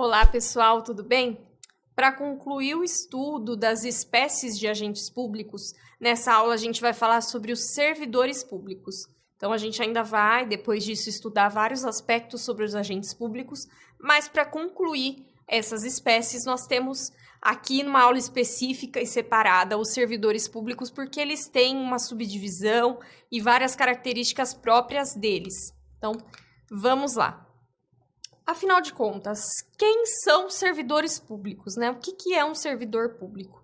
Olá, pessoal, tudo bem? Para concluir o estudo das espécies de agentes públicos, nessa aula a gente vai falar sobre os servidores públicos. Então, a gente ainda vai, depois disso, estudar vários aspectos sobre os agentes públicos, mas para concluir essas espécies, nós temos aqui numa aula específica e separada os servidores públicos, porque eles têm uma subdivisão e várias características próprias deles. Então, vamos lá. Afinal de contas, quem são servidores públicos, né? O que é um servidor público?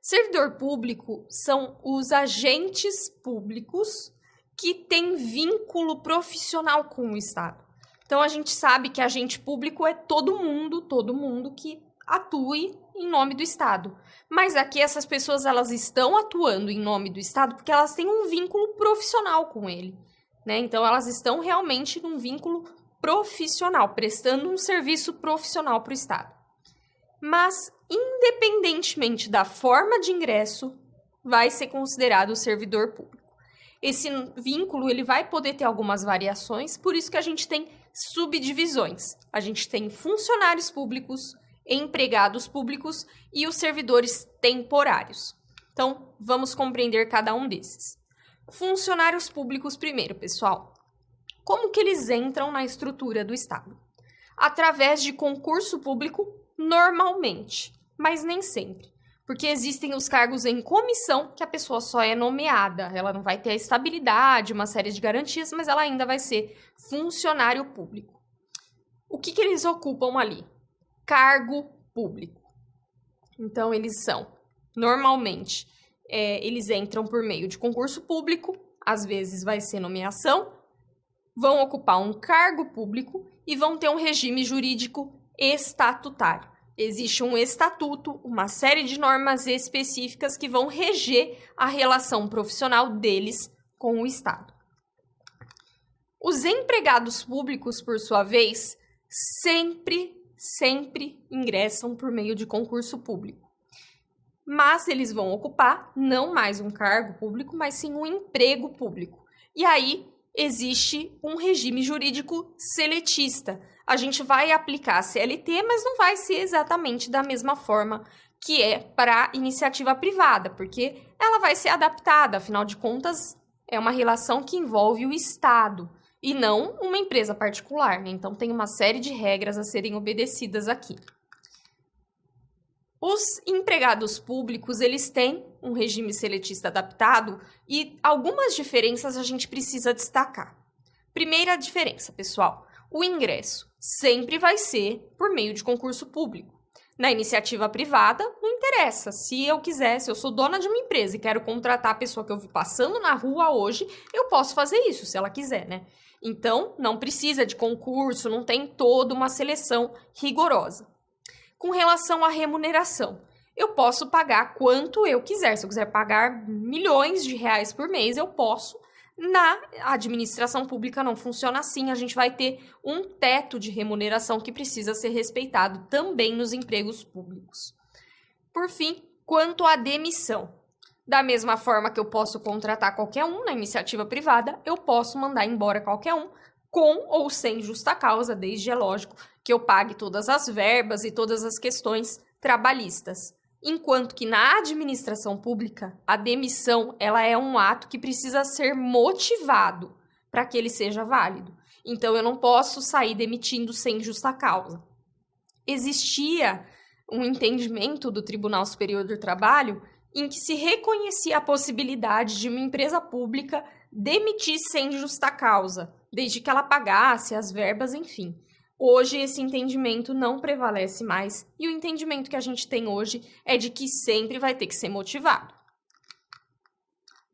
Servidor público são os agentes públicos que têm vínculo profissional com o Estado. Então, a gente sabe que agente público é todo mundo que atue em nome do Estado. Mas aqui essas pessoas elas estão atuando em nome do Estado porque elas têm um vínculo profissional com ele, né? Então, elas estão realmente num vínculo profissional, prestando um serviço profissional para o Estado. Mas, independentemente da forma de ingresso, vai ser considerado servidor público. Esse vínculo ele vai poder ter algumas variações, por isso que a gente tem subdivisões. A gente tem funcionários públicos, empregados públicos e os servidores temporários. Então, vamos compreender cada um desses. Funcionários públicos primeiro, pessoal. Como que eles entram na estrutura do Estado? Através de concurso público, normalmente, mas nem sempre. Porque existem os cargos em comissão que a pessoa só é nomeada. Ela não vai ter a estabilidade, uma série de garantias, mas ela ainda vai ser funcionário público. O que eles ocupam ali? Cargo público. Então, eles são, normalmente, eles entram por meio de concurso público, às vezes vai ser nomeação, vão ocupar um cargo público e vão ter um regime jurídico estatutário. Existe um estatuto, uma série de normas específicas que vão reger a relação profissional deles com o Estado. Os empregados públicos, por sua vez, sempre ingressam por meio de concurso público. Mas eles vão ocupar não mais um cargo público, mas sim um emprego público. E aí, existe um regime jurídico seletista. A gente vai aplicar a CLT, mas não vai ser exatamente da mesma forma que é para a iniciativa privada, porque ela vai ser adaptada, afinal de contas, é uma relação que envolve o Estado e não uma empresa particular, né? Então, tem uma série de regras a serem obedecidas aqui. Os empregados públicos, eles têm um regime seletista adaptado e algumas diferenças a gente precisa destacar. Primeira diferença, pessoal, o ingresso sempre vai ser por meio de concurso público. Na iniciativa privada, não interessa. Se eu quiser, se eu sou dona de uma empresa e quero contratar a pessoa que eu vi passando na rua hoje, eu posso fazer isso, se ela quiser, né? Então, não precisa de concurso, não tem toda uma seleção rigorosa. Com relação à remuneração, eu posso pagar quanto eu quiser. Se eu quiser pagar milhões de reais por mês, eu posso. Na administração pública não funciona assim. A gente vai ter um teto de remuneração que precisa ser respeitado também nos empregos públicos. Por fim, quanto à demissão. Da mesma forma que eu posso contratar qualquer um na iniciativa privada, eu posso mandar embora qualquer um, com ou sem justa causa, desde, é lógico, que eu pague todas as verbas e todas as questões trabalhistas. Enquanto que na administração pública, a demissão ela é um ato que precisa ser motivado para que ele seja válido. Então, eu não posso sair demitindo sem justa causa. Existia um entendimento do Tribunal Superior do Trabalho em que se reconhecia a possibilidade de uma empresa pública demitir sem justa causa, desde que ela pagasse as verbas, enfim. Hoje, esse entendimento não prevalece mais e o entendimento que a gente tem hoje é de que sempre vai ter que ser motivado.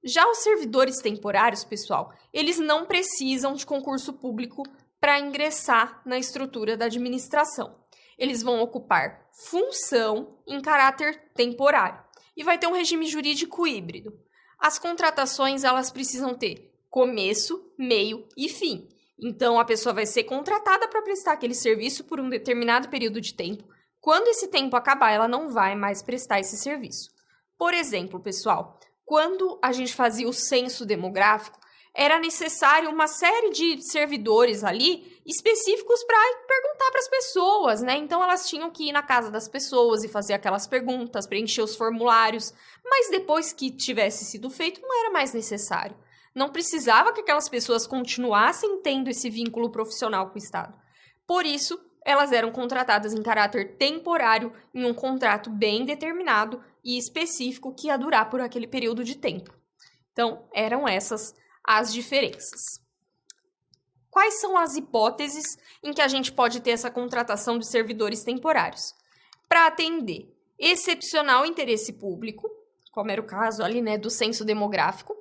Já os servidores temporários, pessoal, eles não precisam de concurso público para ingressar na estrutura da administração. Eles vão ocupar função em caráter temporário e vai ter um regime jurídico híbrido. As contratações, elas precisam ter começo, meio e fim. Então, a pessoa vai ser contratada para prestar aquele serviço por um determinado período de tempo. Quando esse tempo acabar, ela não vai mais prestar esse serviço. Por exemplo, pessoal, quando a gente fazia o censo demográfico, era necessário uma série de servidores ali específicos para perguntar para as pessoas, né? Então elas tinham que ir na casa das pessoas e fazer aquelas perguntas, preencher os formulários, mas depois que tivesse sido feito, não era mais necessário. Não precisava que aquelas pessoas continuassem tendo esse vínculo profissional com o Estado. Por isso, elas eram contratadas em caráter temporário, em um contrato bem determinado e específico que ia durar por aquele período de tempo. Então, eram essas as diferenças. Quais são as hipóteses em que a gente pode ter essa contratação de servidores temporários? Para atender excepcional interesse público, como era o caso ali, né, do censo demográfico,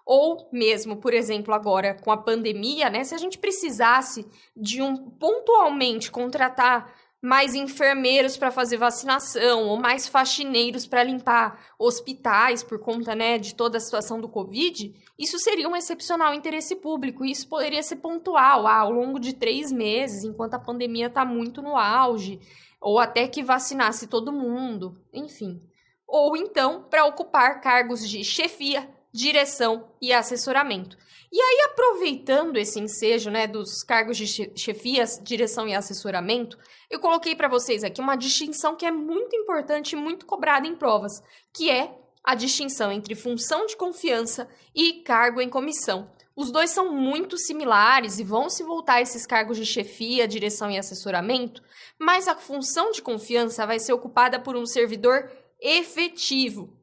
ou mesmo, por exemplo, agora com a pandemia, né, se a gente precisasse de pontualmente contratar mais enfermeiros para fazer vacinação ou mais faxineiros para limpar hospitais por conta, né, de toda a situação do Covid, isso seria um excepcional interesse público e isso poderia ser pontual ao longo de 3 meses, enquanto a pandemia está muito no auge, ou até que vacinasse todo mundo, enfim. Ou então para ocupar cargos de chefia, direção e assessoramento. E aí, aproveitando esse ensejo, né, dos cargos de chefia, direção e assessoramento, eu coloquei para vocês aqui uma distinção que é muito importante e muito cobrada em provas, que é a distinção entre função de confiança e cargo em comissão. Os dois são muito similares e vão se voltar a esses cargos de chefia, direção e assessoramento, mas a função de confiança vai ser ocupada por um servidor efetivo,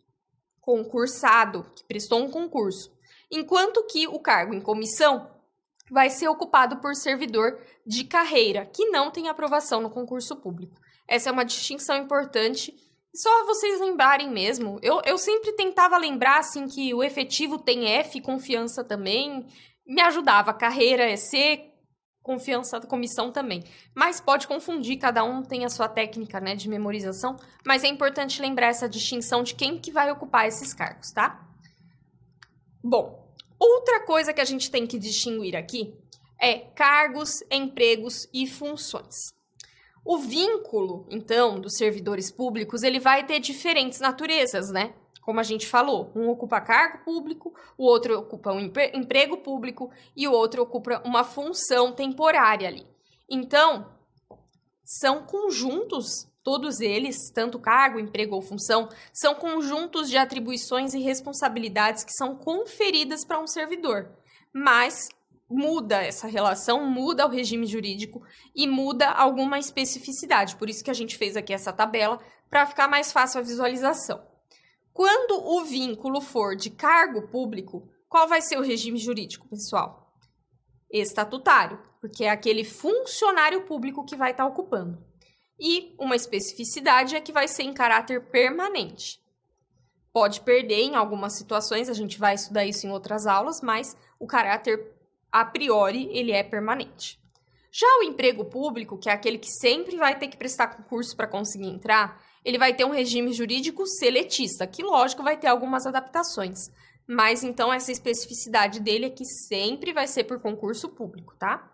concursado, que prestou um concurso, enquanto que o cargo em comissão vai ser ocupado por servidor de carreira, que não tem aprovação no concurso público. Essa é uma distinção importante, só vocês lembrarem mesmo. Eu sempre tentava lembrar assim, que o efetivo tem F, confiança também, me ajudava. Carreira é C, confiança da comissão também. Mas pode confundir, cada um tem a sua técnica, né, de memorização, mas é importante lembrar essa distinção de quem que vai ocupar esses cargos, tá? Bom, outra coisa que a gente tem que distinguir aqui é cargos, empregos e funções. O vínculo, então, dos servidores públicos, ele vai ter diferentes naturezas, né? Como a gente falou, um ocupa cargo público, o outro ocupa um emprego público e o outro ocupa uma função temporária ali. Então, são conjuntos, todos eles, tanto cargo, emprego ou função, são conjuntos de atribuições e responsabilidades que são conferidas para um servidor. Mas muda essa relação, muda o regime jurídico e muda alguma especificidade. Por isso que a gente fez aqui essa tabela, para ficar mais fácil a visualização. Quando o vínculo for de cargo público, qual vai ser o regime jurídico, pessoal? Estatutário, porque é aquele funcionário público que vai estar ocupando. E uma especificidade é que vai ser em caráter permanente. Pode perder em algumas situações, a gente vai estudar isso em outras aulas, mas o caráter a priori ele é permanente. Já o emprego público, que é aquele que sempre vai ter que prestar concurso para conseguir entrar, ele vai ter um regime jurídico seletista, que, lógico, vai ter algumas adaptações. Mas, então, essa especificidade dele é que sempre vai ser por concurso público, tá?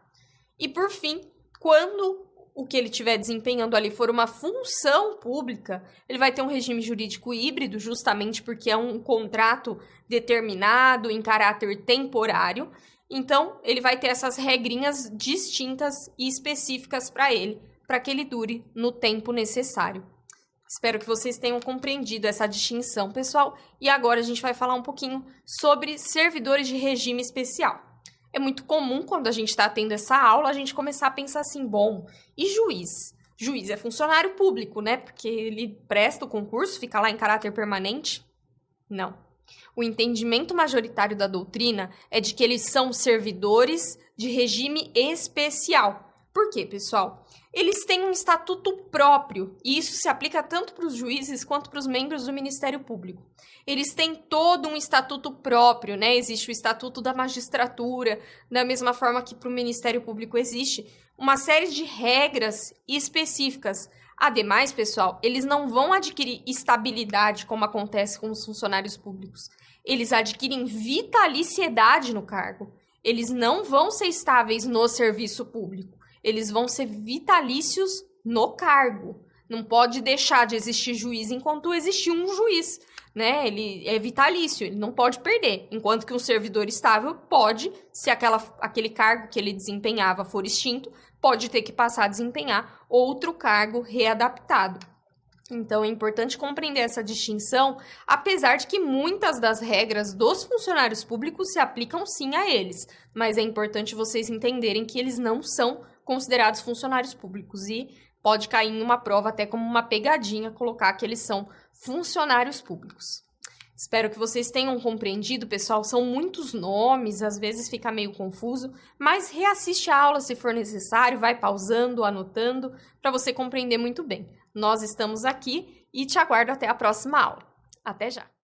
E, por fim, quando o que ele estiver desempenhando ali for uma função pública, ele vai ter um regime jurídico híbrido, justamente porque é um contrato determinado em caráter temporário. Então, ele vai ter essas regrinhas distintas e específicas para ele, para que ele dure no tempo necessário. Espero que vocês tenham compreendido essa distinção, pessoal. E agora a gente vai falar um pouquinho sobre servidores de regime especial. É muito comum, quando a gente está tendo essa aula, a gente começar a pensar assim, bom, e juiz? Juiz é funcionário público, né? Porque ele presta o concurso, fica lá em caráter permanente? Não. O entendimento majoritário da doutrina é de que eles são servidores de regime especial. Por quê, pessoal? Eles têm um estatuto próprio, e isso se aplica tanto para os juízes quanto para os membros do Ministério Público. Eles têm todo um estatuto próprio, né? Existe o estatuto da magistratura, da mesma forma que para o Ministério Público existe uma série de regras específicas. Ademais, pessoal, eles não vão adquirir estabilidade como acontece com os funcionários públicos. Eles adquirem vitaliciedade no cargo. Eles não vão ser estáveis no serviço público. Eles vão ser vitalícios no cargo. Não pode deixar de existir juiz enquanto existir um juiz. né? Ele é vitalício, ele não pode perder. Enquanto que um servidor estável pode, se aquele cargo que ele desempenhava for extinto, pode ter que passar a desempenhar outro cargo readaptado. Então, é importante compreender essa distinção, apesar de que muitas das regras dos funcionários públicos se aplicam sim a eles, mas é importante vocês entenderem que eles não são considerados funcionários públicos e pode cair em uma prova até como uma pegadinha colocar que eles são funcionários públicos. Espero que vocês tenham compreendido, pessoal. São muitos nomes, às vezes fica meio confuso, mas reassiste a aula se for necessário, vai pausando, anotando, para você compreender muito bem. Nós estamos aqui e te aguardo até a próxima aula. Até já!